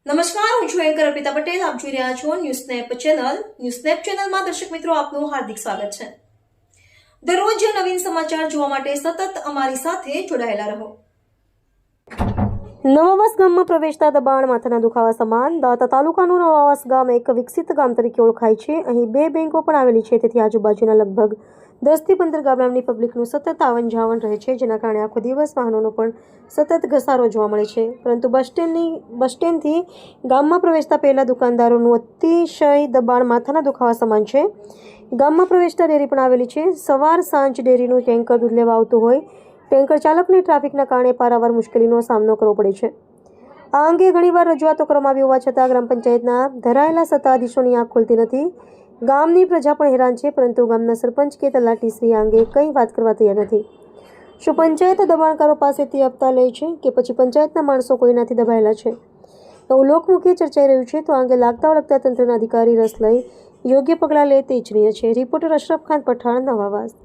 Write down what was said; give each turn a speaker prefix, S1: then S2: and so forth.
S1: નમસ્કાર, હું છું એન્કર અર્પિતા પટેલ. આપ જોઈ રહ્યા છો news snap channel. News snap ચેનલમાં દર્શક મિત્રો આપનું હાર્દિક સ્વાગત છે. દરરોજ નવીન સમાચાર જોવા માટે સતત અમારી સાથે જોડાયેલા રહો. નવાવાસ ગામમાં પ્રવેશતા દબાણ માથાના દુખાવા સમાન. દાંતા તાલુકાનું નવાવાસ ગામ એક વિકસિત ગામ તરીકે ઓળખાય છે. અહીં 2 બેંકો પણ આવેલી છે, તેથી આજુબાજુના લગભગ 10 થી 15 ગામડાની પબ્લિકનું સતત આવન જાવન રહે છે, જેના કારણે આખો દિવસ વાહનોનો પણ સતત ઘસારો જોવા મળે છે. પરંતુ બસ સ્ટેન્ડથી ગામમાં પ્રવેશતા પહેલા દુકાનદારોનું અતિશય દબાણ માથાના દુખાવા સમાન છે. ગામમાં પ્રવેશતા ડેરી પણ આવેલી છે. સવાર સાંજ ડેરીનું ટેન્કર દૂધ લેવા આવતું હોય. ટેન્કર ચાલકને ટ્રાફિકના કારણે પારાવાર મુશ્કેલીનો સામનો કરવો પડે છે. આ અંગે ઘણીવાર રજૂઆતો કરવામાં આવી હોવા છતાં ગ્રામ પંચાયતના ધરાયેલા સત્તાધીશોની આંખ ખુલતી નથી. ગામની પ્રજા પણ હેરાન છે, પરંતુ ગામના સરપંચ કે તલાટીશ્રી આ અંગે કંઈ વાત કરવા તૈયાર નથી. શું પંચાયત દબાણકારો પાસેથી હપ્તા લે છે કે પછી પંચાયતના માણસો કોઈનાથી દબાયેલા છે? એવું લોકમુખે ચર્ચાઈ રહ્યું છે. તો આ અંગે લાગતા વળગતા તંત્રના અધિકારી રસ લઈ યોગ્ય પગલાં લે તે ઇચ્છનીય છે. રિપોર્ટર અશરફ ખાન, પઠાણ, નવાવાસ.